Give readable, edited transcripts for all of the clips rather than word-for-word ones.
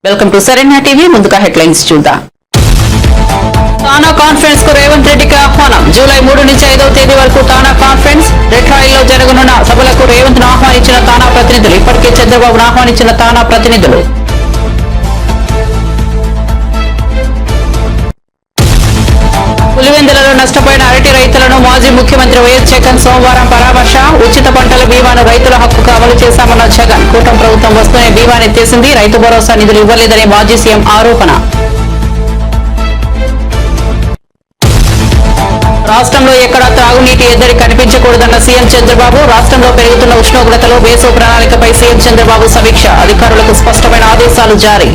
Welcome to సరైన TV. ముందుగా headlines చూద్దాం. తానా కాన్ఫరెన్స్ కు రేవంత్ రెడ్డికి ఆహ్వానం. జూలై 3 నుంచి 5వ తేదీ వరకు తానా కాన్ఫరెన్స్. రెట్రాయిల్లో జరగనున్న సభలకు రేవంత్ ను ఆహ్వానించిన తానా ప్రతినిధులు. ఇప్పటికే చంద్రబాబును ఆహ్వానించిన తానా ప్రతినిధులు. పులివెందులలో నష్టపోయిన అరటి రైతులను మాజీ ముఖ్యమంత్రి వైఎస్ జగన్ సోమవారం పరామర్శ. ఉచిత పంటల బీమాను రైతుల హక్కుగా అమలు చేశామన్న జగన్. కూటమి ప్రభుత్వం వస్తూనే బీమాను ఎత్తేసింది. రైతు భరోసా నిధులు ఇవ్వలేదని మాజీ సీఎం ఆరోపణ. రాష్ట్రంలో ఎక్కడా త్రాగునీటి ఎద్దడి కనిపించకూడదన్న సీఎం చంద్రబాబు. రాష్ట్రంలో పెరుగుతున్న ఉష్ణోగ్రతలో వేసవి ప్రణాళికపై సీఎం చంద్రబాబు సమీక్ష. అధికారులకు స్పష్టమైన ఆదేశాలు జారీ.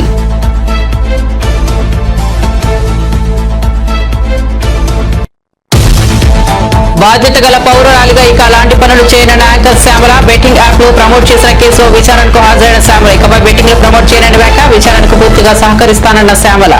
బాధ్యత గల పౌరురాలిగా ఇక అలాంటి పనులు చేయనన్న యాంకర్ శ్యామల. బెట్టింగ్ యాప్ ను ప్రమోట్ చేసిన కేసులో విచారణకు హాజరైన శ్యామల. ఇకపై బెట్టింగ్ ను ప్రమోట్ చేయనని వ్యాఖ్య. విచారణకు పూర్తిగా సహకరిస్తానన్న శ్యామల.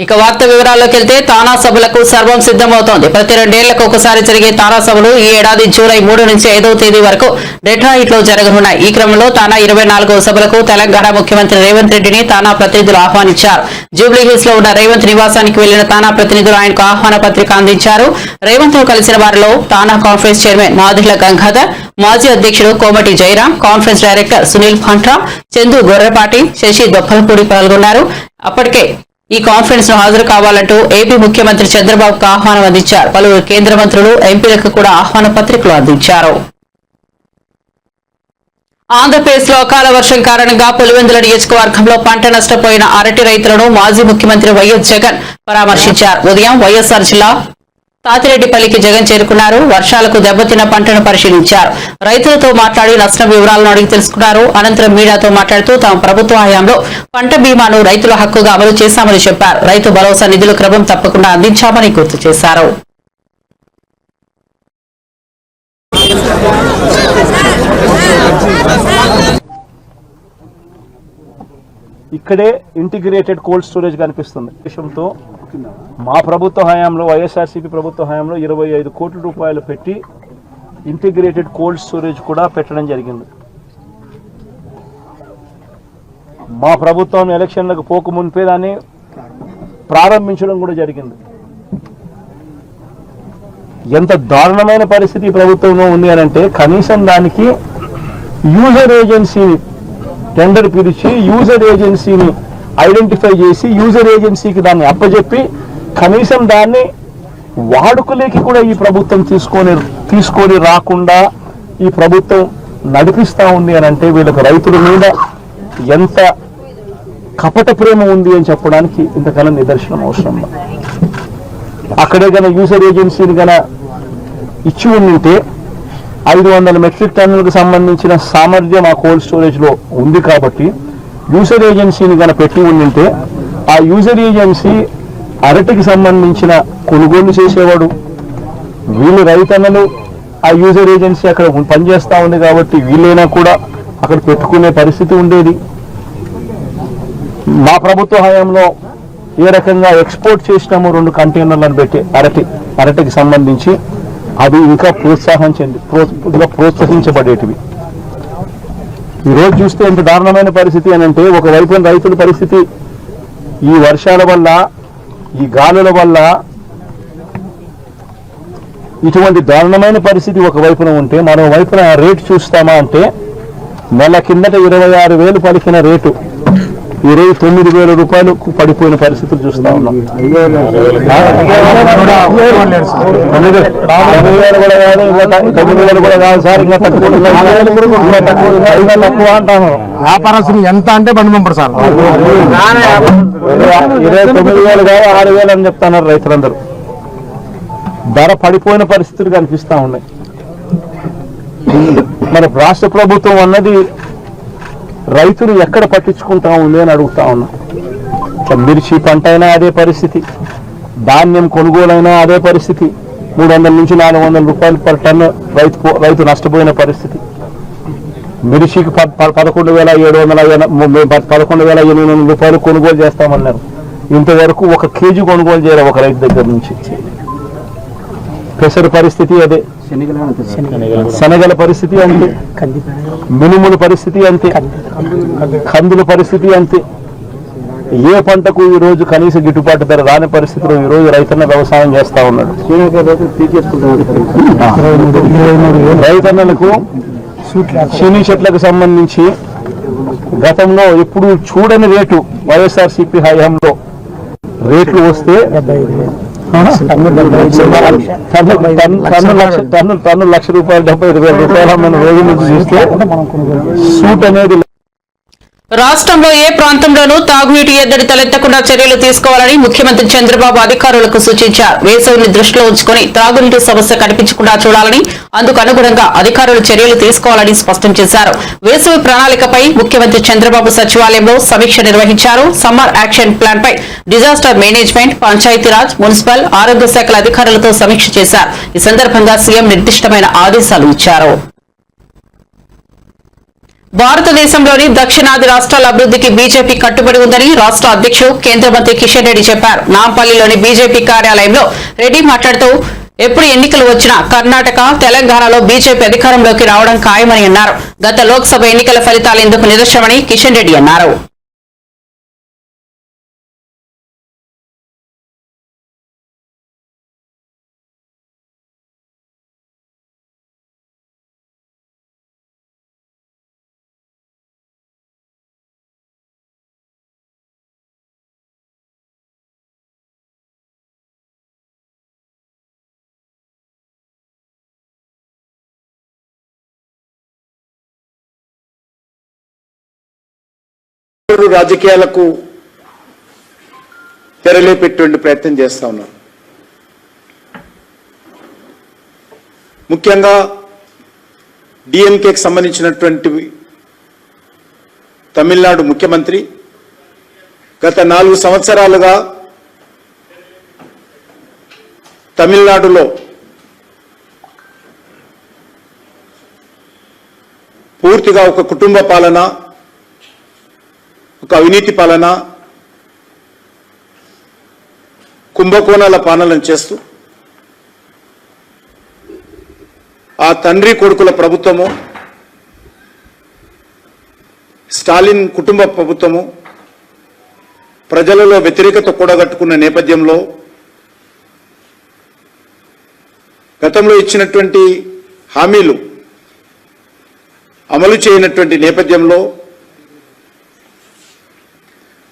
ఇక వార్త వివరాల్లోకి వెళ్తే తానా సభలకు సర్వం సిద్దమవుతోంది. ప్రతి 2 ఏళ్లకు ఒకసారి జరిగే తానా సభలు ఈ ఏడాది జూలై 3 నుంచి 5వ తేదీ వరకు డెట్రాయిట్ లో జరగనున్నాయి. ఈ క్రమంలో తానా 24వ సభలకు తెలంగాణ ముఖ్యమంత్రి రేవంత్ రెడ్డిని తానా ప్రతినిధులు ఆహ్వానించారు. జూబ్లీ హిల్స్ లో ఉన్న రేవంత్ నివాసానికి వెళ్లిన తానా ప్రతినిధులు ఆయనకు ఆహ్వాన పత్రిక అందించారు. రేవంత్ ను కలిసిన వారిలో తానా కాన్ఫరెన్స్ చైర్మన్ మాదిళ్ల గంగాధర్, మాజీ అధ్యక్షుడు కోమటి జయరాం, కాన్ఫరెన్స్ డైరెక్టర్ సునీల్ ఫంట్రా, చందు గొర్రెపాటి, శశి దొప్పలపూడి పాల్గొన్నారు. అప్పటికే ఈ కాన్ఫరెన్స్ ను హాజరు కావాలంటూ ఏపీ ముఖ్యమంత్రి చంద్రబాబుకు ఆహ్వానం అందించారు. పలువురు కేంద్ర మంత్రులు, ఎంపీలకు కూడా ఆహ్వాన పత్రికలు అందించారు. ఆంధ్రప్రదేశ్ లో అకాల వర్షం కారణంగా పులివెందుల నియోజకవర్గంలో పంట నష్టపోయిన అరటి రైతులను మాజీ ముఖ్యమంత్రి వైఎస్ జగన్ పరామర్శించారు. ఉదయం వైఎస్ఆర్ జిల్లా తాతిరెడ్డిపల్లికి జగన్ చేరుకున్నారు. వర్షాలకు దెబ్బతిన్న పంటను పరిశీలించారు. రైతులతో మాట్లాడి నష్టం వివరాలను అడిగి తెలుసుకున్నారు. అనంతరం మీడియాతో మాట్లాడుతూ తమ ప్రభుత్వ హయాంలో పంట బీమాను రైతుల హక్కుగా అమలు చేశామని చెప్పారు. రైతు భరోసా నిధులు క్రమం తప్పకుండా అందించామని గుర్తు చేశారు. ఇక్కడే ఇంటిగ్రేటెడ్ కోల్డ్ స్టోరేజ్ కనిపిస్తుంది. దేశంతో మా ప్రభుత్వ హయాంలో, వైఎస్ఆర్సీపీ ప్రభుత్వ హయాంలో 25 కోట్ల రూపాయలు పెట్టి ఇంటిగ్రేటెడ్ కోల్డ్ స్టోరేజ్ కూడా పెట్టడం జరిగింది. మా ప్రభుత్వం ఎలక్షన్లకు పోక మునిపే దాన్ని ప్రారంభించడం కూడా జరిగింది. ఎంత దారుణమైన పరిస్థితి ప్రభుత్వంలో ఉంది అని అంటే, కనీసం దానికి యూజర్ ఏజెన్సీని టెండర్ పిలిచి యూజర్ ఏజెన్సీని ఐడెంటిఫై చేసి యూజర్ ఏజెన్సీకి దాన్ని అప్పచెప్పి కనీసం దాన్ని వాడుకలేకి కూడా ఈ ప్రభుత్వం తీసుకొని రాకుండా ఈ ప్రభుత్వం నడిపిస్తూ ఉంది అని అంటే వీళ్ళకి రైతుల మీద ఎంత కపట ప్రేమ ఉంది అని చెప్పడానికి ఇంతకాలం నిదర్శనం అవసరం. అక్కడే గన యూజర్ ఏజెన్సీని గన ఇచ్చి ఉంటే 500 మెట్రిక్ టన్నులకు సంబంధించిన సామర్థ్యం ఆ కోల్డ్ స్టోరేజ్లో ఉంది కాబట్టి యూజర్ ఏజెన్సీని కనుక పెట్టి ఉండింటే ఆ యూజర్ ఏజెన్సీ అరటికి సంబంధించిన కొనుగోలు చేసేవాడు. వీళ్ళు రైతన్నలు ఆ యూజర్ ఏజెన్సీ అక్కడ పనిచేస్తూ ఉంది కాబట్టి వీళ్ళైనా కూడా అక్కడ పెట్టుకునే పరిస్థితి ఉండేది. మా ప్రభుత్వ హయాంలో ఏ రకంగా ఎక్స్పోర్ట్ చేసినాము 2 కంటైనర్లను పెట్టి అరటికి సంబంధించి అది ఇంకా ప్రోత్సహించబడేటివి. ఈరోజు చూస్తే ఎంత దారుణమైన పరిస్థితి అని అంటే, ఒకవైపున రైతుల పరిస్థితి ఈ వర్షాల వల్ల, ఈ గాలుల వల్ల ఇటువంటి దారుణమైన పరిస్థితి ఒకవైపున ఉంటే, మరోవైపున రేటు చూస్తామా అంటే నెల కిందట 26,000 పలికిన రేటు ఈరోజు 9,000 రూపాయలకు పడిపోయిన పరిస్థితులు చూస్తా ఉన్నాం. వ్యాపారస్తులు ఎంత అంటే బండి పంపరు సార్. 29,000 కాదు 6,000 అని చెప్తున్నారు రైతులందరూ. ధర పడిపోయిన పరిస్థితులు కనిపిస్తా ఉన్నాయి. మన రాష్ట్ర ప్రభుత్వం అన్నది రైతులు ఎక్కడ పట్టించుకుంటా ఉంది అని అడుగుతా ఉన్నా. మిర్చి పంట అయినా అదే పరిస్థితి, ధాన్యం కొనుగోలైనా అదే పరిస్థితి. 300 నుంచి 400 రూపాయలు పర్ టన్ను రైతు నష్టపోయిన పరిస్థితి. మిర్చికి 11,800 రూపాయలు కొనుగోలు చేస్తామన్నారు. ఇంతవరకు 1 కేజీ కొనుగోలు చేయాలి ఒక రైతు దగ్గర నుంచి. పెసర పరిస్థితి అదే. శనగల పరిస్థితి అంతే, మినుముల పరిస్థితి అంతే, కందుల పరిస్థితి అంతే. ఏ పంటకు ఈ రోజు కనీస గిట్టుబాటు ధర రాని పరిస్థితిలో ఈ రోజు రైతన్న వ్యవసాయం చేస్తా ఉన్నాడు. రైతన్నలకు శని చెట్లకు సంబంధించి గతంలో ఎప్పుడు చూడని రేటు వైఎస్ఆర్సీపీ హయాంలో రేట్లు వస్తే టన్ను ₹1,00,000 75,000 మన రోజు నుంచి చూస్తే సూట్ అనేది రాష్ట్రంలో ఏ ప్రాంతంలోనూ తాగునీటి ఎద్దడి తలెత్తకుండా చర్యలు తీసుకోవాలని ముఖ్యమంత్రి చంద్రబాబు అధికారులకు సూచించారు. వేసవిని దృష్టిలో ఉంచుకుని త్రాగునీటి సమస్య కనిపించకుండా చూడాలని, అందుకు అనుగుణంగా అధికారులు చర్యలు తీసుకోవాలని స్పష్టం చేశారు. వేసవి ప్రణాళికపై ముఖ్యమంత్రి చంద్రబాబు సచివాలయంలో సమీక్ష నిర్వహించారు. సమ్మర్ యాక్షన్ ప్లాన్ పై డిజాస్టర్ మేనేజ్మెంట్, పంచాయతీరాజ్, మున్సిపల్, ఆరోగ్య శాఖల అధికారులతో సమీక్ష చేశారు. ఈ సందర్భంగా సీఎం నిర్దిష్టమైన ఆదేశాలు ఇచ్చారు. భారతదేశంలోని దక్షిణాది రాష్ట్రాల అభివృద్ధికి బీజేపీ కట్టుబడి ఉందని రాష్ట్ర అధ్యక్షుడు కేంద్ర మంత్రి కిషన్ రెడ్డి చెప్పారు. నాంపల్లిలోని బీజేపీ కార్యాలయంలో రెడ్డి మాట్లాడుతూ ఎప్పుడు ఎన్నికలు వచ్చినా కర్ణాటక, తెలంగాణలో బీజేపీ అధికారంలోకి రావడం ఖాయమని అన్నారు. గత లోక్సభ ఎన్నికల ఫలితాలు ఇందుకు నిదర్శనమని కిషన్ రెడ్డి అన్నారు. రాజకీయాలకు తెరలేపేటువంటి ప్రయత్నం చేస్తా ఉన్నారు. ముఖ్యంగా డిఎంకేకి సంబంధించినటువంటి తమిళనాడు ముఖ్యమంత్రి గత 4 సంవత్సరాలుగా తమిళనాడులో పూర్తిగా ఒక కుటుంబ పాలన, ఒక అవినీతి పాలన, కుంభకోణాల పాలన చేస్తూ ఆ తండ్రి కొడుకుల ప్రభుత్వము, స్టాలిన్ కుటుంబ ప్రభుత్వము ప్రజలలో వ్యతిరేకత కూడగట్టుకున్న నేపథ్యంలో గతంలో ఇచ్చినటువంటి హామీలు అమలు చేయనటువంటి నేపథ్యంలో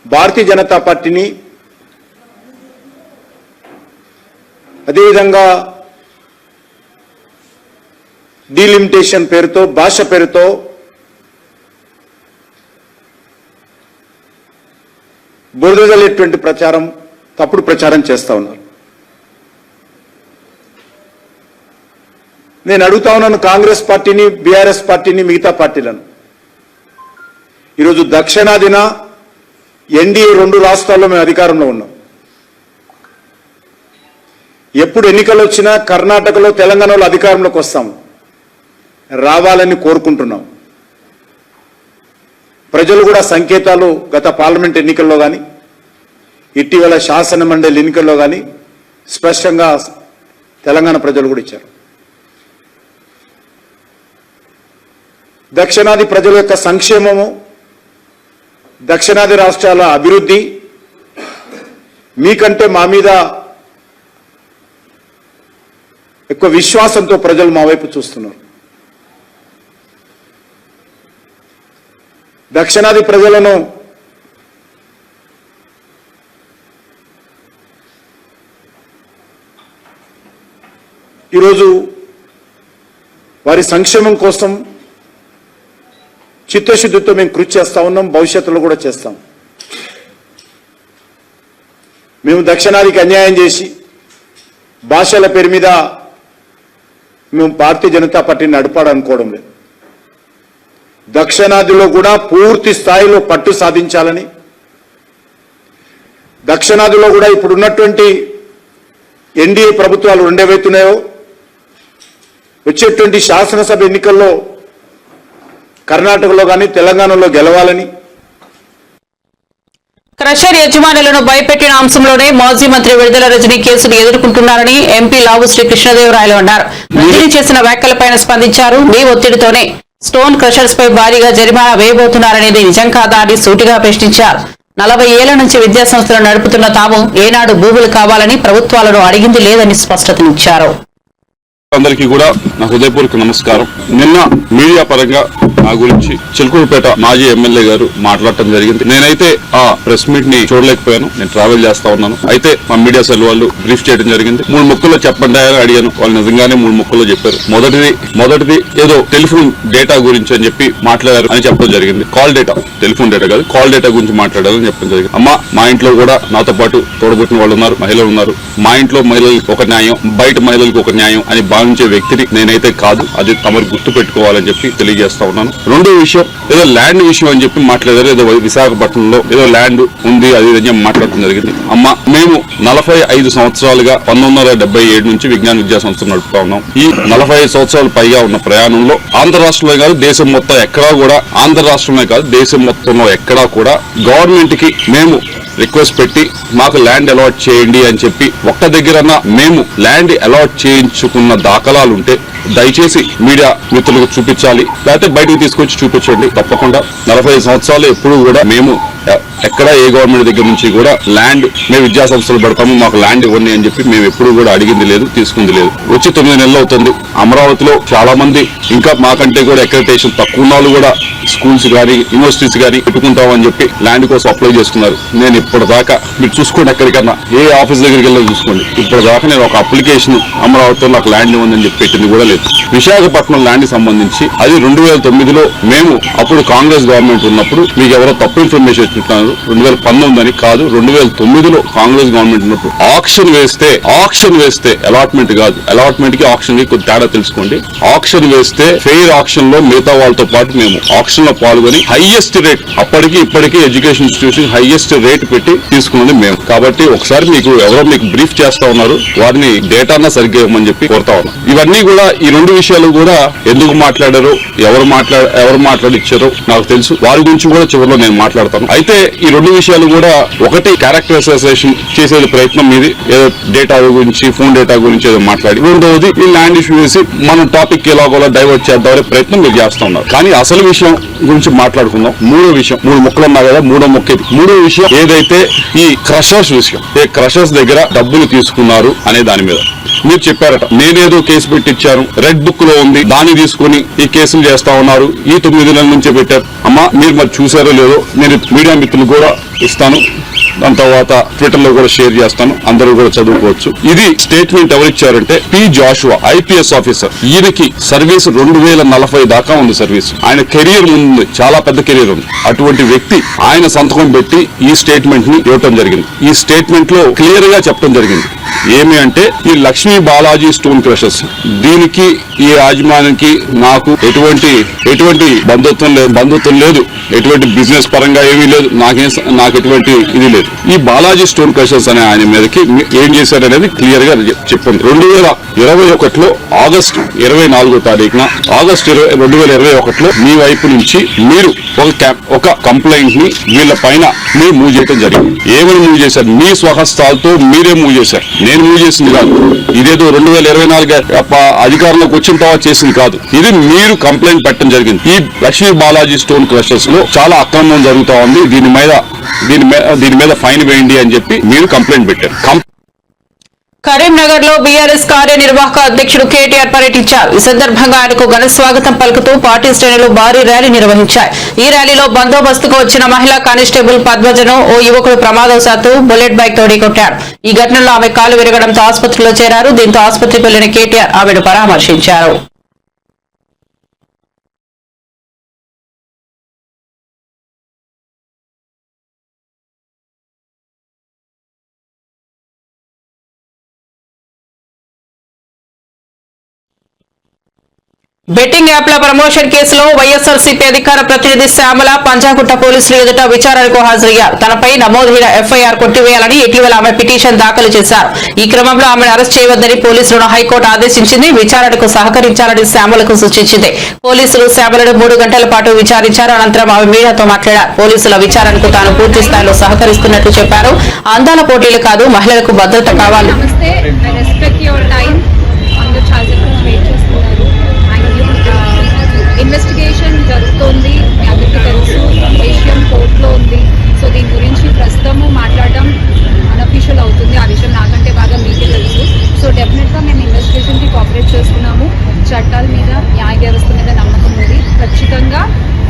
భారతీయ జనతా పార్టీని, అదేవిధంగా డీలిమిటేషన్ పేరుతో, భాష పేరుతో బురదజల్లేటువంటి ప్రచారం, తప్పుడు ప్రచారం చేస్తా ఉన్నారు. నేను అడుగుతా ఉన్నాను కాంగ్రెస్ పార్టీని, బీఆర్ఎస్ పార్టీని, మిగతా పార్టీలను. ఈరోజు దక్షిణాదిన ఎన్డీఏ 2 రాష్ట్రాల్లో మేము అధికారంలో ఉన్నాం. ఎప్పుడు ఎన్నికలు వచ్చినా కర్ణాటకలో, తెలంగాణలో అధికారంలోకి వస్తాం, రావాలని కోరుకుంటున్నాం. ప్రజలు కూడా సంకేతాలు గత పార్లమెంట్ ఎన్నికల్లో కానీ, ఇటీవల శాసన మండలి ఎన్నికల్లో కానీ స్పష్టంగా తెలంగాణ ప్రజలు కూడా ఇచ్చారు. దక్షిణాది ప్రజల యొక్క సంక్షేమము, దక్షిణాది రాష్ట్రాల అభివృద్ధి మీకంటే మా మీద ఎక్కువ విశ్వాసంతో ప్రజలు మా వైపు చూస్తున్నారు. దక్షిణాది ప్రజలను ఈరోజు వారి సంక్షేమం కోసం చిత్తశుద్ధితో మేము కృషి చేస్తా ఉన్నాం, భవిష్యత్తులో కూడా చేస్తాం. మేము దక్షిణాదికి అన్యాయం చేసి భాషల పేరు మీద మేము భారతీయ జనతా పార్టీని నడపాలనుకోవడం లేదు. దక్షిణాదిలో కూడా పూర్తి స్థాయిలో పట్టు సాధించాలని, దక్షిణాదిలో కూడా ఇప్పుడున్నటువంటి ఎన్డీఏ ప్రభుత్వాలు 2 ఏవైతున్నాయో వచ్చేటువంటి శాసనసభ ఎన్నికల్లో కర్ణాటకలో కానీ తెలంగాణలో గెలవాలని. క్రషర్ యజమానులను భయపెట్టిన అంశంలోనే మాజీ మంత్రి విడుదల రజనీ కేసును ఎదుర్కొంటున్నారని ఎంపీ లావు శ్రీ కృష్ణదేవరాయలు అన్నారు. రజనీ చేసిన వ్యాఖ్యలపై స్పందించారు. మీ ఒత్తిడితోనే స్టోన్ క్రషర్స్ పై భారీగా జరిమానా వేయబోతున్నారనేది నిజం కాదా అని సూటిగా ప్రశ్నించారు. 40 ఏళ్ల నుంచి విద్యాసంస్థలు నడుపుతున్న తాము ఏనాడు భూములు కావాలని ప్రభుత్వాలను అడిగింది లేదని స్పష్టతనిచ్చారు. అందరికీ కూడా నా హృదయపూర్వక నమస్కారం. నిన్న మీడియా పరంగా నా గురించి చిలుకూరుపేట మాజీ ఎమ్మెల్యే గారు మాట్లాడటం జరిగింది. నేనైతే ఆ ప్రెస్ మీట్ ని చూడలేకపోయాను. నేను ట్రావెల్ చేస్తా ఉన్నాను. అయితే మా మీడియా సెల్ వాళ్ళు బ్రీఫ్ చేయడం జరిగింది. 3 ముక్కల్లో చెప్పండి అని అడిగాను. వాళ్ళు నిజంగానే 3 ముక్కల్లో చెప్పారు. మొదటిది ఏదో టెలిఫోన్ డేటా గురించి అని చెప్పి మాట్లాడారు అని చెప్పడం జరిగింది. కాల్ డేటా, టెలిఫోన్ డేటా కాదు, కాల్ డేటా గురించి మాట్లాడాలని చెప్పడం జరిగింది. అమ్మ, మా ఇంట్లో కూడా నాతో పాటు తోడబుట్టిన వాళ్ళు ఉన్నారు, మహిళలు ఉన్నారు. మా ఇంట్లో మహిళలకు ఒక న్యాయం, బయట మహిళలకు ఒక న్యాయం అని భావించే వ్యక్తిని నేనైతే కాదు. అది తమరు గుర్తు పెట్టుకోవాలని చెప్పి తెలియజేస్తా ఉన్నాను. రెండో విషయం, ఏదో ల్యాండ్ విషయం అని చెప్పి మాట్లాడారు. ఏదో విశాఖపట్నంలో ఏదో ల్యాండ్ ఉంది, అది అని మాట్లాడటం జరిగింది. అమ్మ, మేము 45 సంవత్సరాలుగా 1977 నుంచి విజ్ఞాన విద్యా సంస్థ నడుపుతా ఉన్నాం. ఈ 45 సంవత్సరాలు పైగా ఉన్న ప్రయాణంలో ఆంధ్ర రాష్ట్రంలో కాదు, దేశం మొత్తం ఎక్కడా కూడా, ఆంధ్ర రాష్ట్రంలో కాదు దేశం మొత్తంలో ఎక్కడా కూడా గవర్నమెంట్ కి మేము రిక్వెస్ట్ పెట్టి మాకు ల్యాండ్ అలాట్ చేయండి అని చెప్పి ఒక్క దగ్గరన్నా మేము ల్యాండ్ అలాట్ చేయించుకున్న దాఖలాలు ఉంటే దయచేసి మీడియా మిత్రులకు చూపించాలి, లేకపోతే బయటకు తీసుకొచ్చి చూపించండి. తప్పకుండా 45 సంవత్సరాలు ఎప్పుడు కూడా మేము ఎక్కడ ఏ గవర్నమెంట్ దగ్గర నుంచి కూడా ల్యాండ్ మేము విద్యా సంస్థలు పెడతాము, మాకు ల్యాండ్ ఇవ్వండి అని చెప్పి మేము ఎప్పుడు కూడా అడిగింది లేదు, తీసుకుంది లేదు. వచ్చి 9 నెలలు అవుతుంది. అమరావతిలో చాలా మంది ఇంకా మాకంటే కూడా అక్రెడిటేషన్ తక్కువ వాళ్ళు కూడా స్కూల్స్ కానీ యూనివర్సిటీస్ కానీ పెట్టుకుంటామని చెప్పి ల్యాండ్ కోసం అప్లై చేస్తున్నారు. నేను ఇప్పటిదాకా మీరు చూసుకోండి, ఎక్కడికన్నా ఏ ఆఫీస్ దగ్గరికి వెళ్ళి చూసుకోండి, ఇప్పటిదాకా నేను ఒక అప్లికేషన్ అమరావతిలో నాకు ల్యాండ్ ఇవ్వండి అని చెప్పి పెట్టింది కూడా లేదు. విశాఖపట్నం ల్యాండ్ సంబంధించి అది 2009లో మేము అప్పుడు కాంగ్రెస్ గవర్నమెంట్ ఉన్నప్పుడు మీకు ఎవరో తప్పు ఇన్ఫర్మేషన్ ఇచ్చుంటున్నారు. 2019 అని కాదు, 2009లో కాంగ్రెస్ గవర్నమెంట్ ఉన్నప్పుడు ఆక్షన్ వేస్తే అలాట్మెంట్ కాదు, అలాట్మెంట్ కి ఆక్షన్ కి కొద్ది తేడా తెలుసుకోండి. ఆక్షన్ వేస్తే ఫెయిర్ ఆక్షన్ లో మిగతా వాళ్ళతో పాటు మేము ఆక్షన్ లో పాల్గొని హైయెస్ట్ రేట్, అప్పటికి ఇప్పటికీ ఎడ్యుకేషన్ ఇన్స్టిట్యూషన్ హైయెస్ట్ రేట్ పెట్టి తీసుకున్నది మేము. కాబట్టి ఒకసారి మీకు ఎవరో మీకు బ్రీఫ్ చేస్తా ఉన్నారు, వారిని డేటానా సరిగ్గా ఇవ్వమని చెప్పి కోరుతా ఉన్నాం. ఇవన్నీ కూడా ఈ 2 విషయాలు కూడా ఎందుకు మాట్లాడారో, ఎవరు మాట్లాడిచ్చారో నాకు తెలుసు. వారి గురించి కూడా చివరిలో నేను మాట్లాడతాను. అయితే ఈ 2 విషయాలు కూడా, ఒకటి క్యారెక్టర్ అసోసియేషన్ చేసే ప్రయత్నం మీది, ఏదో డేటా గురించి ఫోన్ డేటా గురించి ఏదో మాట్లాడి, రెండవది ఈ ల్యాండ్ ఇష్యూ వేసి మనం టాపిక్ ఎలాగోలా డైవర్ట్ చేద్దామనే ప్రయత్నం మీరు చేస్తా ఉన్నారు. కానీ అసలు విషయం గురించి మాట్లాడుకుందాం. 3వ విషయం, 3 ముక్కలు ఉన్నా కదా, 3వ ముక్క ఇది. 3వ విషయం ఏదైతే ఈ క్రషర్స్ విషయం, ఏ క్రషర్స్ దగ్గర డబ్బులు తీసుకున్నారు అనే దాని మీద మీరు చెప్పారట. నేనేదో కేసు పెట్టించాను, రెడ్ బుక్ లో ఉంది, దాన్ని తీసుకుని ఈ కేసులు చేస్తా ఉన్నారు, ఈ 9 నెలల నుంచే పెట్టారు. అమ్మా, మీరు మరి చూసారో లేదో నేను మీడియా మిత్రులు కూడా ఇస్తాను, దాని తర్వాత ట్విట్టర్ లో కూడా షేర్ చేస్తాను, అందరూ కూడా చదువుకోవచ్చు. ఇది స్టేట్మెంట్ ఎవరిచ్చారంటే పి జాషువా, ఐపీఎస్ ఆఫీసర్. ఈయనకి సర్వీస్ 2040 దాకా ఉంది సర్వీస్. ఆయన కెరీర్ ముందు చాలా పెద్ద కెరీర్ ఉంది. అటువంటి వ్యక్తి ఆయన సంతకం పెట్టి ఈ స్టేట్మెంట్ ని ఇవ్వటం జరిగింది. ఈ స్టేట్మెంట్ లో క్లియర్ గా చెప్పడం జరిగింది ఏమి అంటే, ఈ లక్ష్మీ బాలాజీ స్టోన్ క్రషర్స్, దీనికి ఈ యాజమాన్యానికి నాకు ఎటువంటి బంధుత్వం లేదు, ఎటువంటి బిజినెస్ పరంగా ఏమీ లేదు, నాకు ఎటువంటి ఇది లేదు. ఈ బాలాజీ స్టోన్ క్రషర్స్ అనే ఆయన మీదకి ఏం చేశారనేది క్లియర్ గా చెప్పండి. 2021లో ఆగస్టు 24వ తారీఖున, ఆగస్టు 2021లో మీ వైపు నుంచి మీరు ఒక కంప్లైంట్ ని వీళ్ళ పైన మీరు మూవ్ చేయడం జరిగింది. ఏమని మూవ్ చేశారు? మీ స్వహస్తాలతో మీరే మూవ్ చేశారు, నేను మూవ్ చేసింది కాదు. ఇదేదో 2024 అధికారంలోకి వచ్చిన తర్వాత చేసింది కాదు. ఇది మీరు కంప్లైంట్ పెట్టడం జరిగింది. ఈ లక్ష్మీ బాలాజీ స్టోన్ క్రషర్స్ లో చాలా అక్రమం జరుగుతా ఉంది, దీని మీద ఫైన్ వేయండి అని చెప్పి మీరు కంప్లైంట్ పెట్టారు. కరీంనగర్ లో బీఆర్ఎస్ కార్యనిర్వాహక అధ్యక్షుడు కేటీఆర్ పర్యటించారు. ఈ సందర్భంగా ఆయనకు ఘన స్వాగతం పలుకుతూ పార్టీ శ్రేణులు భారీ ర్యాలీ నిర్వహించాయి. ఈ ర్యాలీలో బందోబస్తుకు వచ్చిన మహిళా కానిస్టేబుల్ పద్మజను ఓ యువకుడు ప్రమాదవశాత్తు బుల్లెట్ బైక్ తో ఢీకొట్టాడు. ఈ ఘటనలో ఆమె కాలు విరగడంతో ఆసుపత్రిలో చేరారు. దీంతో ఆసుపత్రికి వెళ్లిన కేటీఆర్ ఆమెను పరామర్శించారు. బెట్టింగ్ యాప్ల ప్రమోషన్ కేసులో వైఎస్ఆర్సీపీ అధికార ప్రతినిధి శ్యామల పంజాగుట్ట పోలీసులు ఎదుట విచారణకు హాజరయ్యారు. తనపై నమోదైన ఎఫ్ఐఆర్ కొట్టివేయాలని ఇటీవల ఆమె పిటిషన్ దాఖలు చేశారు. ఈ క్రమంలో ఆమెను అరెస్ట్ చేయవద్దని పోలీసులను హైకోర్టు ఆదేశించింది. విచారణకు సహకరించాలని శ్యామలకు సూచించింది. పోలీసులు శ్యామలను 3 గంటల పాటు విచారించారు. అనంతరం ఆమె మీడియాతో మాట్లాడారు. పోలీసుల విచారణకు తాను పూర్తి స్థాయిలో సహకరిస్తున్నట్లు చెప్పారు. అందాల పోటీలు కాదు, మహిళలకు భద్రత కావాలి. ఇన్వెస్టిగేషన్ జరుగుతోంది, మీ అందరికీ తెలుసు. విషయం కోర్టులో ఉంది. సో దీని గురించి ప్రస్తుతము మాట్లాడడం అన్అఫీషియల్ అవుతుంది. ఆ విషయం నాకంటే బాగా మీకే తెలుసు. సో డెఫినెట్గా మేము ఇన్వెస్టిగేషన్కి కోఆపరేట్ చేస్తున్నాము. చట్టాల మీద, న్యాయ వ్యవస్థ మీద నమ్మకం ఉంది. ఖచ్చితంగా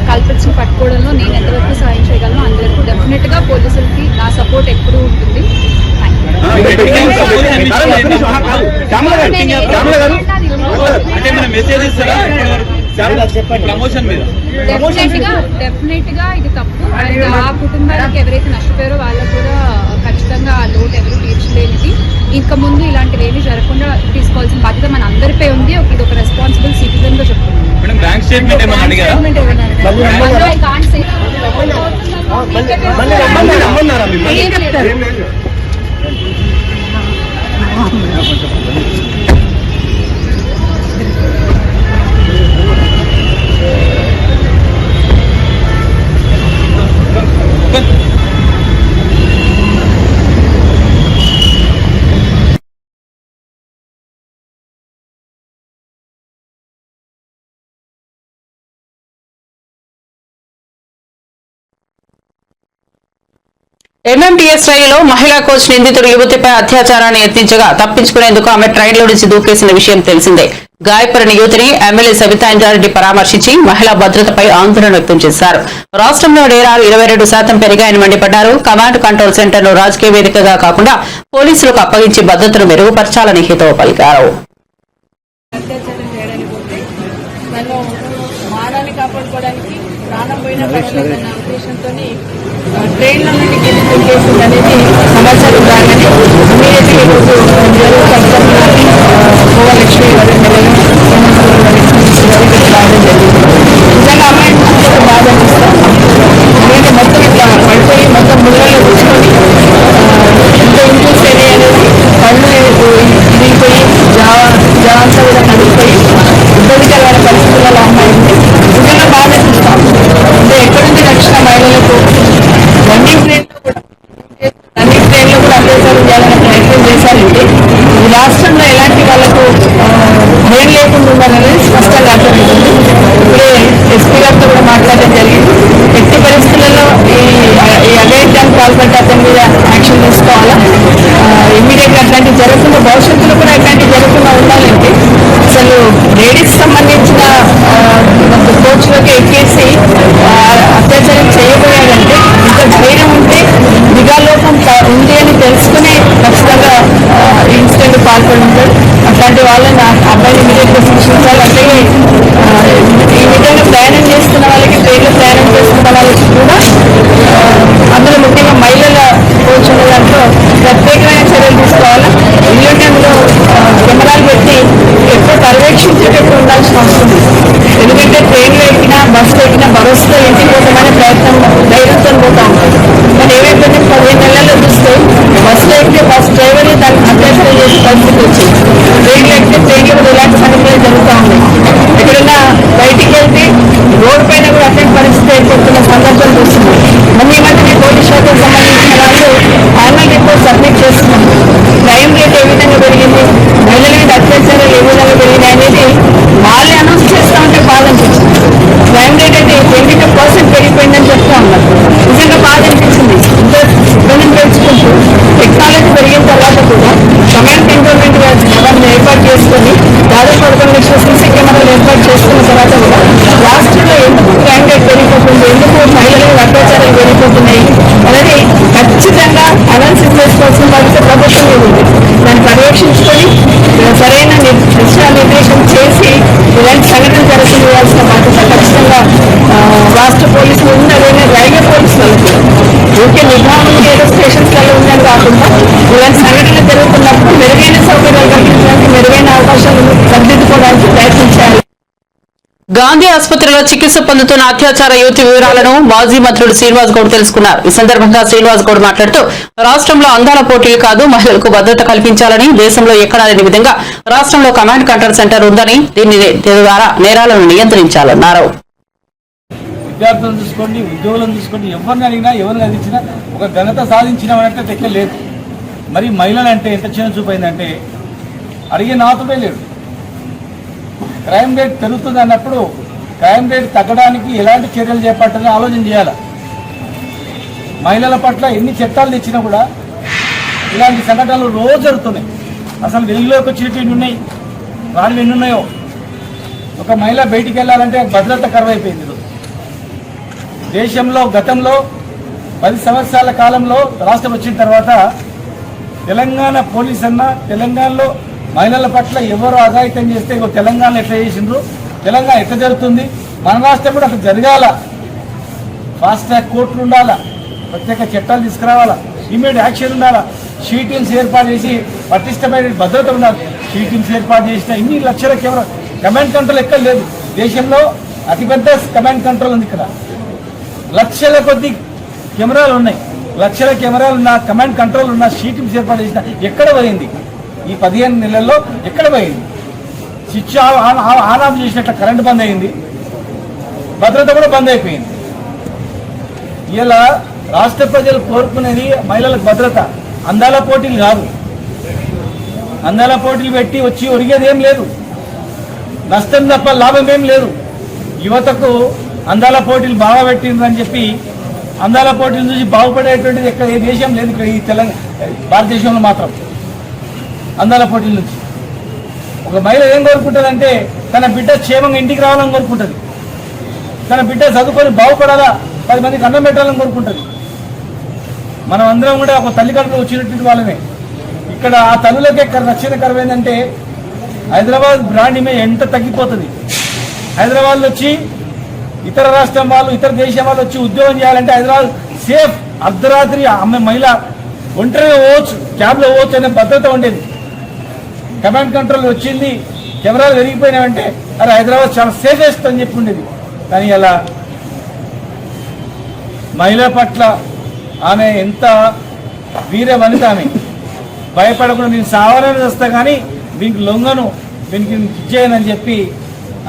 కల్పిట్స్ని పట్టుకోవడంలో నేను ఎంతవరకు సాయం చేయగలను అంతవరకు డెఫినెట్గా పోలీసులకి నా సపోర్ట్ ఎప్పుడూ ఉంటుంది. డెఫినెట్ గా ఇది తప్పు. అండ్ ఆ కుటుంబాలకు ఎవరైతే నష్టపోయారో వాళ్ళకు కూడా ఖచ్చితంగా ఆ లోటు ఎవరు తీర్చలేనిది. ఇంకా ముందు ఇలాంటివి ఏమీ జరగకుండా తీసుకోవాల్సిన బాధ్యత మన అందరిపై ఉంది. ఇది ఒక రెస్పాన్సిబుల్ సిటిజన్ గా చెప్తున్నాను. ఎంఎంటీఎస్ రైలులో మహిళా కోచ్ నిందితుడు యువతిపై అత్యాచారాన్ని యత్నించగా తప్పించుకునేందుకు ఆమె ట్రైన్లో నుంచి దూకేసిన విషయం తెలిసిందే. గాయపడిన యువతిని ఎమ్మెల్యే సబితా ఇంద్రారెడ్డి పరామర్శించి మహిళా భద్రతపై ఆందోళన వ్యక్తం చేశారు. రాష్ట్రంలో నేరాలు 22% పెరిగాయని మండిపడ్డారు. కమాండ్ కంట్రోల్ సెంటర్ ను రాజకీయ వేదికగా కాకుండా పోలీసులకు అప్పగించి భద్రతను మెరుగుపరచాలని హితవు పలికారు. ప్రాణం పోయిన పర్వాలేదన్న ఉద్దేశంతో ట్రైన్ల నుండి కింది దూకేసింది అనేది సమాచారం రాగానే ఇమీడియట్లీ గోవాలక్ష్మి గారు రావడం జరిగింది. నిజంగా అమ్మాయి చూస్తే బాధ అనిపిస్తాం. ఎందుకంటే మొత్తం ఇట్లా పడిపోయి మొత్తం ముళ్ళలో కూర్చొని ఇంత ఇంప్రూవ్స్ అయినాయి అనేది కళ్ళు ఇరిగిపోయి జవాంతా కూడా కదిలిపోయి ఇబ్బందికరమైన పరిస్థితులలో అమ్మాయి ఉంది. నిజంగా బాధ అనిపిస్తాం. అంటే ఎక్కడి నుంచి రక్షణ మహిళలకు రన్నింగ్ ట్రైన్లో కూడా అత్యాచారం చేయాలనే ప్రయత్నం చేశారంటే ఈ రాష్ట్రంలో ఎలాంటి వాళ్ళకు భయం లేకుండా ఉండాలనేది స్పష్టంగా అర్థమవుతుంది. ఇప్పుడే ఎస్పీ గారితో కూడా మాట్లాడడం జరిగింది. ఎట్టి పరిస్థితులలో ఈ అఘాయిత్యానికి పాల్పడ్డ అతని మీద యాక్షన్ తీసుకోవాలా, ఇమ్మీడియట్గా అట్లాంటివి జరగకుండా భవిష్యత్తులో కూడా ఇట్లాంటివి జరగకుండా ఉండాలంటే అసలు లేడీస్ సంబంధించిన కోచ్లోకి ఎక్కేసి అత్యాచారం చేయబోయాడంటే ఇంత ధైర్యం ఉంటే నిఘాలోపం ఉంది అని తెలుసుకుని ఖచ్చితంగా ఇన్సిడెంట్ పాల్పడి ఉంటాడు. అట్లాంటి వాళ్ళని అబ్బాయిని ఇమీడియట్గా శిక్షించాలి. అట్లాగే ఈ విధంగా ప్రయాణం చేస్తున్న వాళ్ళకి, ట్రైన్లో ప్రయాణం చేస్తున్న వాళ్ళకి కూడా అందులో ముఖ్యంగా మహిళల కోచ్ అనే దాంట్లో ప్రత్యేకమైన చర్యలు తీసుకోవాలి. ఇల్లు టైంలో కెమెరాలు పెట్టి ఎక్కువ పర్యవేక్షించేటట్టు ఉండాల్సిన అవసరం ఉంది. ఎందుకంటే ట్రైన్లో ఎక్కినా, బస్సులో ఎక్కినా భరోసాతో ఇంటికి పోతామనే ప్రయత్నం ధైర్యంతో పోతా ఉంటుంది. కానీ ఏమైపోతే 15 నెలల్లో చూస్తే బస్సులో ఎక్కితే బస్ డ్రైవర్ని దాన్ని అత్యాచారం చేసే పరిస్థితి వచ్చింది. ట్రైన్లో ఎక్కితే ట్రైన్లో కూడా ఇలాంటి సంఘటనలు జరుగుతూ ఉన్నాయి. ఎక్కడైనా బయటికి వెళ్తే రోడ్డు పైన కూడా అట్లాంటి పరిస్థితి ఏర్పడుతున్న సందర్భాలు చూస్తున్నాం. మొన్న ఈ మధ్య పోలీస్ శాఖకు సంబంధించిన వాళ్ళు యాన్యువల్ రిపోర్ట్ సబ్మిట్ చేస్తున్నాం. క్రైమ్ రేట్ ఏ విధంగా పెరిగింది, మహిళల మీద అత్యాచారాలు ఏ విధంగా పెరిగినాయి అనేది వాళ్ళే అనౌన్స్ చేస్తూ ఉంటే బాధ అనిపించింది. క్రైమ్ రేట్ అయితే 22% పెరిగిపోయిందని చెప్తా ఉన్నారు. నిజంగా బాధ అనిపించింది. ఇంత ఇబ్బందిని పెంచుకుంటూ టెక్నాలజీ పెరిగిన తర్వాత కూడా కమాండ్ కంట్రోల్మెంట్ ఎవరిని ఏర్పాటు చేసుకొని దాదాపు 11 లక్షల సీసీ కెమెరాలు ఏర్పాటు చేసుకున్న తర్వాత కూడా రాష్ట్రంలో ఎందుకు క్రైమ్ రేట్ పెరిగిపోతుంది, ఎందుకు మహిళల మీద అత్యాచారాలు పెరిగిపోతున్నాయి అనేది ఖచ్చితంగా అనాలిసిస్ చేసుకోవాల్సిన బాధ్యత ప్రభుత్వం మీద ఉంది. దాన్ని పర్యవేక్షించుకొని సరైన నిర్దేశం చేసి ఇలాంటి సంఘటన జరగనివ్వాల్సిన బాధ్యత ఖచ్చితంగా రాష్ట్ర పోలీసులు ఉంది. అదేవిధంగా రైల్వే పోలీసులకు ఊరికే నిఘాను ఏదో స్టేషన్స్లలో ఉందని కాకుండా ఇలాంటి సంఘటనలు జరుగుతున్నప్పుడు మెరుగైన సౌకర్యాలు కల్పించడానికి, మెరుగైన అవకాశాలను సరిదిద్దుకోవడానికి ప్రయత్నించాలి. గాంధీ ఆసుపత్రిలో చికిత్స పొందుతున్న అత్యాచార యువతి వివరాలను మాజీ మంత్రులు శ్రీనివాస్ గౌడ్ తెలుసుకున్నారు. ఈ సందర్భంగా శ్రీనివాస్ గౌడ్ మాట్లాడుతూ రాష్ట్రంలో అందాల పోటీలు కాదు, మహిళలకు భద్రత కల్పించాలని, దేశంలో ఎక్కడా లేని విధంగా రాష్ట్రంలో కమాండ్ కంట్రోల్ సెంటర్ ఉందని, దీని ద్వారా నేరాలను నియంత్రించాలన్నారు. విద్యార్థులను చూసుకోండి, ఉద్యోగులను చూసుకోండి, ఎవరిని అడిగినా ఎవరిని అందించినా ఒక ఘనత సాధించినామంటే తెక్కలేదు. మరి మహిళలు అంటే ఎంత చిన్న చూపైందంటే అడిగే నాతుడే లేడు. క్రైమ్ రేట్ పెరుగుతుంది అన్నప్పుడు క్రైమ్ రేట్ తగ్గడానికి ఎలాంటి చర్యలు చేపట్టాలని ఆలోచన చేయాలి. మహిళల పట్ల ఎన్ని చట్టాలు తెచ్చినా కూడా ఇలాంటి సంఘటనలు రోజు జరుగుతున్నాయి. అసలు వెలుగులోకి వచ్చేటివి ఎన్ని ఉన్నాయి, రాళ్ళు ఎన్ని ఉన్నాయో. ఒక మహిళ బయటికి వెళ్ళాలంటే భద్రత కరువైపోయింది. దేశంలో గతంలో 10 సంవత్సరాల కాలంలో రాష్ట్రం వచ్చిన తర్వాత తెలంగాణ పోలీస్ అన్న తెలంగాణలో మహిళల పట్ల ఎవరు అఘాయితం చేస్తే తెలంగాణలో ఎట్లా చేసిండ్రు, తెలంగాణ ఎట్లా జరుగుతుంది, మన రాష్ట్రం కూడా అట్లా జరగాల. ఫాస్ట్ ట్రాక్ కోర్టులు ఉండాలా, ప్రత్యేక చట్టాలు తీసుకురావాలా, ఇమీడియట్ యాక్షన్ ఉండాలా, షీ టీమ్స్ ఏర్పాటు చేసి పటిష్టమైన భద్రత ఉండాలి. షీ టీమ్స్ ఏర్పాటు చేసిన ఇన్ని లక్షల కెమెరా కమాండ్ కంట్రోల్ ఎక్కడ లేదు. దేశంలో అతిపెద్ద కమాండ్ కంట్రోల్ ఉంది. ఇక్కడ లక్షల కొద్ది కెమెరాలు ఉన్నాయి. లక్షల కెమెరాలు ఉన్న కమాండ్ కంట్రోల్ ఉన్న షీ టీమ్స్ ఏర్పాటు చేసిన ఎక్కడ పోయింది? ఈ 15 నెలల్లో ఎక్కడ పోయింది? స్విచ్ ఆన్ ఆఫ్ చేసినట్ల కరెంట్ బంద్ అయింది, భద్రత కూడా బంద్ అయిపోయింది. ఇలా రాష్ట్ర ప్రజలు కోరుకునేది మహిళలకు భద్రత, అందాల పోటీలు కాదు. అందాల పోటీలు పెట్టి వచ్చి ఒరిగేది ఏం లేదు, నష్టం తప్ప లాభం ఏం లేదు. యువతకు అందాల పోటీలు బాగా పెట్టిందని చెప్పి అందాల పోటీలు చూసి బాగుపడేటువంటిది ఎక్కడ ఏ దేశం లేదు. ఇక్కడ ఈ భారతదేశంలో మాత్రం అందాల పోటీల నుంచి ఒక మహిళ ఏం కోరుకుంటుందంటే తన బిడ్డ క్షేమంగా ఇంటికి రావాలని కోరుకుంటుంది, తన బిడ్డ చదువుకొని బాగుపడాలా, 10 మందికి అన్నం పెట్టాలని కోరుకుంటుంది. మనం అందరం కూడా ఒక తల్లి కడుపులో వచ్చినటువంటి వాళ్ళమే. ఇక్కడ ఆ తల్లులకే రక్షణ కరువైందంటే హైదరాబాద్ బ్రాండ్ ఇమేజ్ ఎంత తగ్గిపోతుంది. హైదరాబాద్లో వచ్చి ఇతర రాష్ట్రం వాళ్ళు, ఇతర దేశం వాళ్ళు వచ్చి ఉద్యోగం చేయాలంటే హైదరాబాద్ సేఫ్. అర్ధరాత్రి ఆమె మహిళ ఒంటరిగా పోవచ్చు, క్యాబ్లో పోవచ్చు అనే భద్రత ఉండేది. కమాండ్ కంట్రోల్ వచ్చింది, కెమెరాలు పెరిగిపోయినాయంటే అరే హైదరాబాద్ చాలా సేఫెస్ట్ అని చెప్పి ఉండేది. కానీ అలా మహిళ పట్ల ఆమె ఎంత వీర వనిత, ఆమె భయపడకుండా నేను సావాలని వస్తా కానీ దీనికి లొంగను, దీనికి ఇచ్చేయనని చెప్పి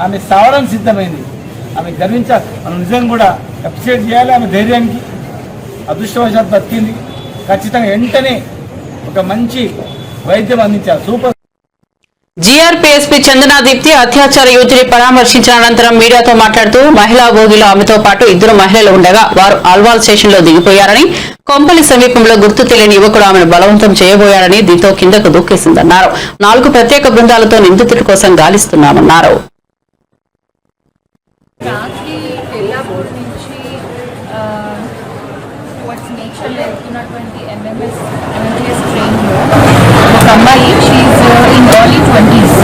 ఆమె సావడానికి సిద్ధమైంది. ఆమె గర్వించాలి, మనం నిజంగా కూడా అప్రిషియేట్ చేయాలి. ఆమె ధైర్యానికి అదృష్టవశాత్తు బతికింది. ఖచ్చితంగా వెంటనే ఒక మంచి వైద్యం అందించాలి. సూపర్. జీఆర్పీఎస్పీ చందనా దీప్తి అత్యాచార యువతిని పరామర్శించిన అనంతరం మీడియాతో మాట్లాడుతూ మహిళా భోగిలో ఆమెతో పాటు 2 మహిళలు ఉండగా వారు అల్వాల్ స్టేషన్ లో దిగిపోయారని, కొంపల్లి సమీపంలో గుర్తు తెలియని యువకుడు ఆమెను బలవంతం చేయబోయారని, దీంతో కిందకు దూకేసిందన్నారు. 4 ప్రత్యేక బృందాలతో నిందితుడి కోసం గాలిస్తున్నామన్నారు. రాత్రి ఎల్లాపూర్ నుంచి వెళ్తున్నటువంటి ఎంఎంఎస్ ట్రైన్లో ఒక అమ్మాయి, she's in early 20s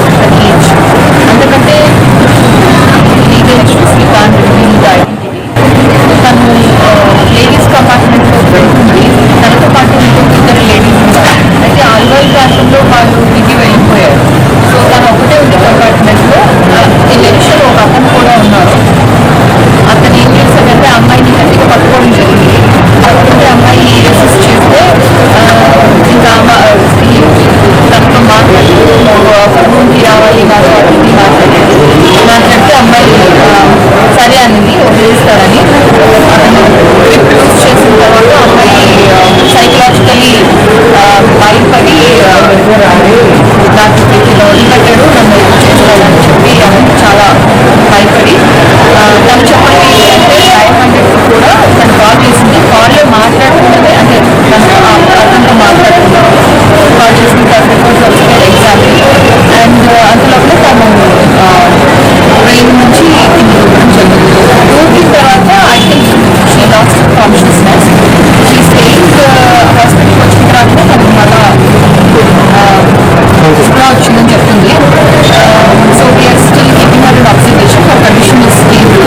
age, అంతకంటే legal issues can't reveal the identity. తను లేడీస్ కంపార్ట్మెంట్లో వెళ్తుంది, తనతో పాటు ఇద్దరు లేడీస్ ఉన్నారు. అయితే ఆల్వాల్ ప్రాంతంలో వాళ్ళు దిగి వెళ్ళిపోయారు. సో తను ఒకటే ఉంది కంపార్ట్మెంట్లో. ఎలక్షన్ ఒక అతను కూడా ఉన్నారు. అతను ఏం చేశాడంటే అమ్మాయిని గట్టిగా పట్టుకోవడం జరిగింది. పట్టుకుంటే అమ్మాయి రెసిస్ట్ చేస్తే ఇంకా తనతో మాట్లాడి రూమ్కి రావాలి కాదు అది మాట్లాడితే అమ్మాయి సరే అనింది, వదిలేస్తారని. ట్రిప్ యూజ్ చేసిన తర్వాత అమ్మాయి సైకలాజికలీ భయపడి నాకు వదిలిపెట్టాడు, నన్ను చేస్తాడని చెప్పి ఆమె చాలా భయపడి తను చెప్పండి అంటే 500 కూడా తను కాల్ చేసింది. కాల్లో మాట్లాడుతున్నది అంటే అతనితో మాట్లాడుతున్నారు. కాల్ చేసిన తర్వాత ఎగ్జామ్ అండ్ అందులోనే తను ట్రైన్ నుంచి దూరం జరిగింది. దూకిన తర్వాత I think she lost consciousness. She staying హాస్పిటల్కి వచ్చిన తర్వాత తనకు మళ్ళా స్ప్రా వచ్చిందని చెప్తుంది. So we are still keeping her in observation. Her condition is stable.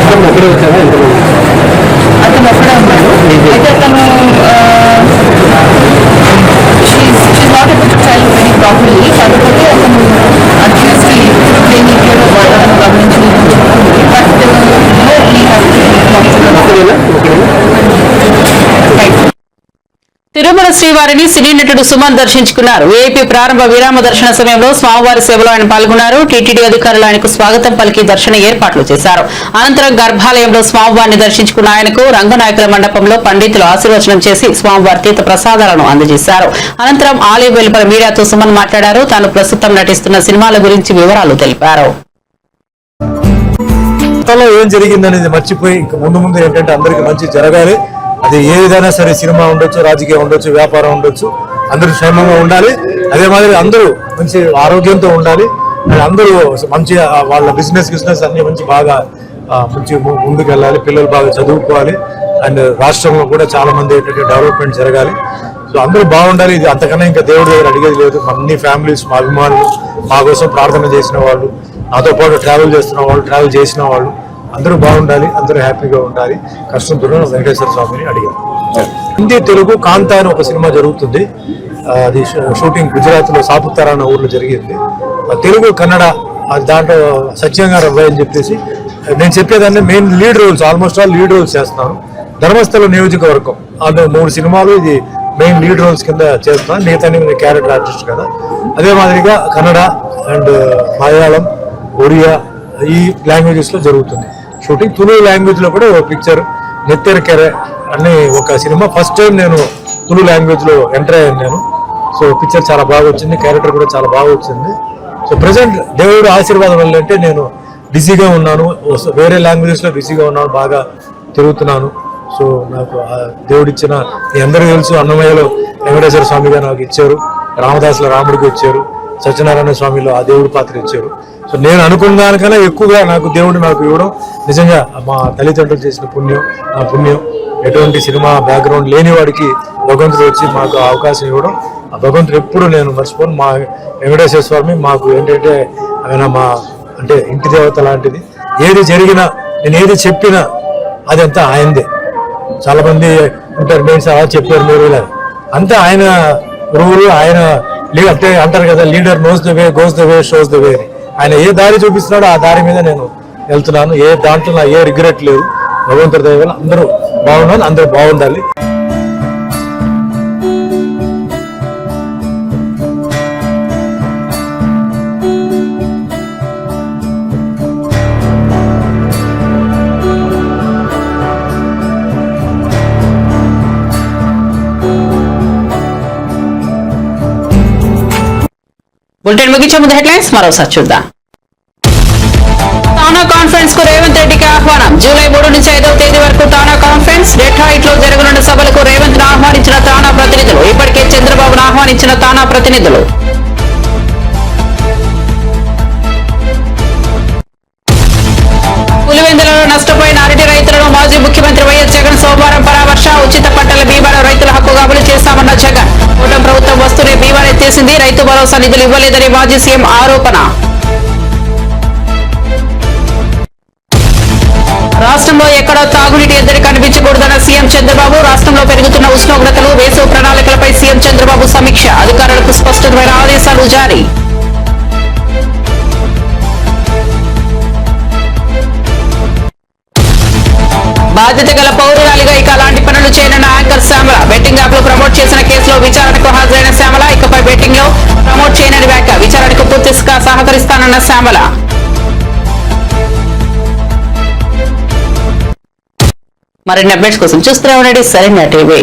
అతను ఒక్కడే ఉన్నాడు. అయితే అతను శ్రీవారిని సినీ నటుడు సుమన్ దర్శించుకున్నారు. వీఐపీ ప్రారంభ విరామ దర్శన సమయంలో స్వామివారి సేవలో ఆయన పాల్గొన్నారు. టీటీడీ అధికారులు ఆయనకు స్వాగతం పలికి దర్శన ఏర్పాట్లు చేశారు. అనంతరం గర్భాలయంలో స్వామివారిని దర్శించుకున్న ఆయనకు రంగనాయకుల మండపంలో పండితులు ఆశీర్వచనం చేసి స్వామివారి తీర్థ ప్రసాదాలను అందజేశారు. అనంతరం ఆలయం వెలుపల మీడియాతో సుమన్ మాట్లాడారు. తాను ప్రస్తుతం నటిస్తున్న సినిమాల గురించి వివరాలు తెలిపారు. ఏం జరిగిందనేది మర్చిపోయి ఇంక ముందు ఏంటంటే అందరికి మంచి జరగాలి. అది ఏ విధంగా సరే, సినిమా ఉండొచ్చు, రాజకీయం ఉండొచ్చు, వ్యాపారం ఉండొచ్చు, అందరూ క్షేమంగా ఉండాలి. అదే మాదిరి అందరూ మంచి ఆరోగ్యంతో ఉండాలి. అందరూ మంచి వాళ్ళ బిజినెస్ అన్ని మంచి బాగా మంచి ముందుకు వెళ్ళాలి. పిల్లలు బాగా చదువుకోవాలి. అండ్ రాష్ట్రంలో కూడా చాలా మంది ఏంటంటే డెవలప్మెంట్ జరగాలి. సో అందరూ బాగుండాలి. ఇది అంతకన్నా ఇంకా దేవుడి దగ్గర అడిగేది లేదు. అన్ని ఫ్యామిలీస్, మా అభిమానులు, మా కోసం ప్రార్థన చేసిన వాళ్ళు, నాతో పాటు ట్రావెల్ చేస్తున్న వాళ్ళు, ట్రావెల్ చేసిన వాళ్ళు అందరూ బాగుండాలి. అందరూ హ్యాపీగా ఉండాలి. కష్టంతో వెంకటేశ్వర స్వామిని అడిగారు. హిందీ, తెలుగు కాంతా అని ఒక సినిమా జరుగుతుంది. అది షూటింగ్ గుజరాత్ లో సాపుతారా అన్న ఊర్లో జరిగింది. తెలుగు, కన్నడ దాంట్లో సత్యంగా రవ్వ అని చెప్పేసి నేను చెప్పేదాన్ని main lead roles, almost all lead roles చేస్తున్నాను. ధర్మస్థల నియోజకవర్గం అందులో 3 సినిమాలు ఇది మెయిన్ లీడ్ రోల్స్ కింద చేస్తున్నాను. నేతని క్యారెక్టర్ ఆర్టిస్ట్ కదా. అదే మాదిరిగా కన్నడ అండ్ మలయాళం, ఒరియా ఈ లాంగ్వేజెస్ లో జరుగుతుంది షూటింగ్. తులు లాంగ్వేజ్ లో కూడా ఒక పిక్చర్ నెత్తెరకెర అనే ఒక సినిమా ఫస్ట్ టైం నేను తులు లాంగ్వేజ్ లో ఎంటర్ అయ్యాను నేను. సో పిక్చర్ చాలా బాగా వచ్చింది, క్యారెక్టర్ కూడా చాలా బాగా వచ్చింది. సో ప్రెసెంట్ దేవుడు ఆశీర్వాదం వల్ల అంటే నేను బిజీగా ఉన్నాను, వేరే లాంగ్వేజెస్ లో బిజీగా ఉన్నాను, బాగా తిరుగుతున్నాను. సో నాకు దేవుడిచ్చిన మీ అందరికీ తెలుసు, అన్నమయ్యలో వెంకటేశ్వర స్వామిగా నాకు ఇచ్చారు, రామదాసుల రాముడికి ఇచ్చారు, సత్యనారాయణ స్వామిలో ఆ దేవుడి పాత్ర ఇచ్చారు. సో నేను అనుకున్న దానికన్నా ఎక్కువగా నాకు దేవుడు నాకు ఇవ్వడం నిజంగా మా తల్లిదండ్రులు చేసిన పుణ్యం, నా పుణ్యం. ఎటువంటి సినిమా బ్యాక్గ్రౌండ్ లేని వాడికి భగవంతుడు వచ్చి మాకు అవకాశం ఇవ్వడం, ఆ భగవంతుడు ఎప్పుడు నేను మర్చిపోను. మా వెంకటేశ్వర స్వామి మాకు ఏంటంటే ఆయన మా అంటే ఇంటి దేవత లాంటిది. ఏది జరిగినా, నేను ఏది చెప్పినా అదంతా ఆయనదే. చాలా మంది ఉంటారు, నేను అలా చెప్పారు మీరు ఇలా, అంతా ఆయన రూలు, ఆయన అంటే అంటారు కదా, leader knows the way, goes the way, shows the way. ఆయన ఏ దారి చూపిస్తున్నాడో ఆ దారి మీద నేను వెళ్తున్నాను. ఏ దాంట్లో నా ఏ రిగ్రెట్ లేదు. భగవంతుడి దయ వల్ల అందరూ బాగున్నారు, అందరూ బాగుండాలి. బులెటిన్ ముగించే ముందు హెడ్లైన్స్ మరోసారి చూద్దాం. తానా కాన్ఫరెన్స్ కు రేవంత్ రెడ్డికి ఆహ్వానం. జూలై 3 నుంచి 5వ తేదీ వరకు తానా కాన్ఫరెన్స్. డెట్రాయిట్ లో జరగనున్న సభలకు రేవంత్ ను ఆహ్వానించిన తానా ప్రతినిధులు. ఇప్పటికే చంద్రబాబును ఆహ్వానించిన తానా ప్రతినిధులు. పులివెందులలో నష్టపోయిన అరటి రైతులను మాజీ ముఖ్యమంత్రి వైఎస్ జగన్ సోమవారం పరామర్శ. ఉచిత పంటల బీమాను రైతుల హక్కుగా అమలు చేశామన్న జగన్. కూటమి ప్రభుత్వం వస్తూనే బీమాను ఎత్తేసింది, రైతు భరోసా నిధులు ఇవ్వలేదని మాజీ సీఎం ఆరోపణ. రాష్ట్రంలో ఎక్కడో తాగునీటి ఎద్దడి కనిపించకూడదన్న సీఎం చంద్రబాబు. రాష్ట్రంలో పెరుగుతున్న ఉష్ణోగ్రతలు, వేసవి ప్రణాళికలపై సీఎం చంద్రబాబు సమీక్ష. అధికారులకు స్పష్టమైన ఆదేశాలు జారీ. బాధ్యత గల పౌరురాలిగా ఇక అలాంటి పనులు చేయనున్న యాంకర్ శ్యామల. బెట్టింగ్ యాప్ లో ప్రమోట్ చేసిన కేసులో విచారణకు హాజరైన శ్యామల. ఇకపై బెట్టింగ్ లో ప్రమోట్ చేయనని వ్యాఖ్య. విచారణకు పూర్తిగా సహకరిస్తానన్న శ్యామల. మరిన్ని అప్డేట్స్ కోసం చూస్తూనే ఉండండి సరైన టీవీ.